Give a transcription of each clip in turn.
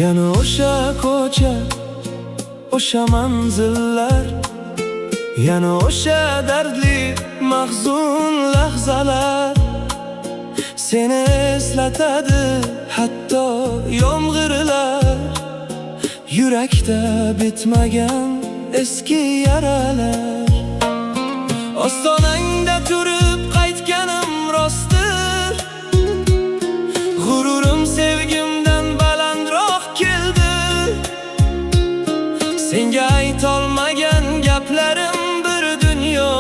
Yana o'sha ko'cha, o'sha manzillar, yana o'sha dardli mahzun lahzalar seni eslatadi hatto yomg'irlar. Yurakda bitmagan eski yaralar. Ostonangda turib qaytganim rostdir, g'ururim sevgimdan balandroq keldi. Senga aytolmagan gaplarim bir dunyo,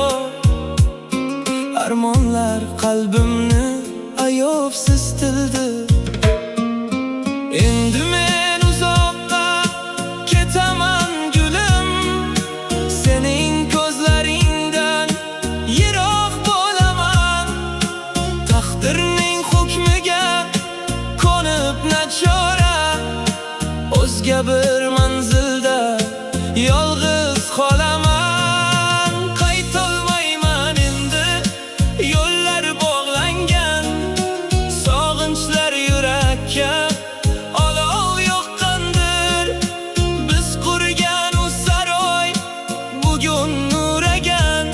armonlar qalbimni ayovsiz tildi. Endi men uzoqqa ketaman gulim, sening ko'zlaringdan yiroq bo'laman. Taqdirning hukmiga ko'nib nachora, o'zga bir manzilda yolg'iz qolaman. Qaytolmayman endi, yo'llar bog'langan, sog'inchlar yurakka olov yoqqandir. Biz qurgan u saroy bugun nuragan,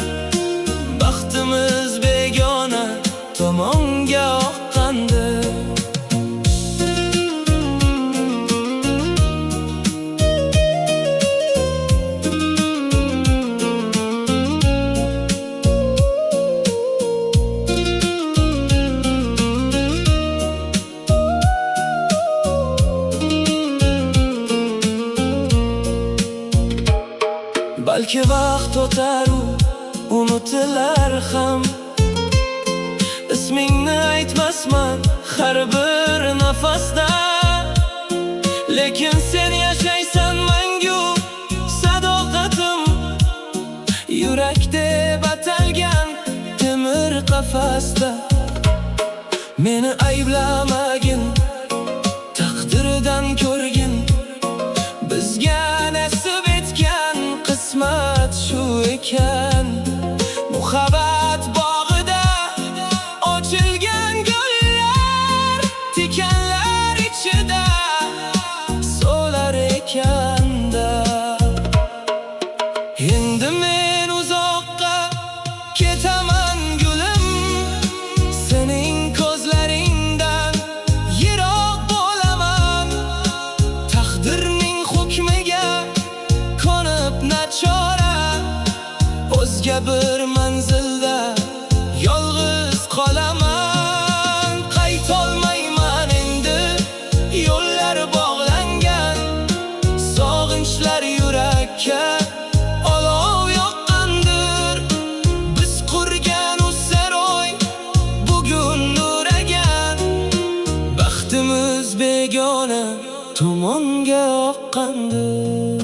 baxtimiz begona tomonga oqqandir. Balki vaqt o'tar, unutilar ham. Ismingni aytmasman har bir nafasda, lekin sen yashaysan mangu sadoqatim. Yurak deb atalgan temir qafasda meni ayblamagin, taqdirdan ko'rgin. Bizga nasib etgan qismat shu ekan. Muhabbat bog'ida ochilgan gullar, tikanlar ichida so'lar ekanda. Endi men uzoqqa ketaman gulim, sening ko'zlaringdan yiroq bo'laman. Taqdirning hukmiga ko'nib nachora, o'zga bir manzilda yolg'iz qolaman. Qaytolmayman endi, yo'llar bog'langan, sog'inchlar yurakka olov yoqqandir. Biz qurgan u saroy bugun nuragan, baxtimiz begona tomonga oqqandir.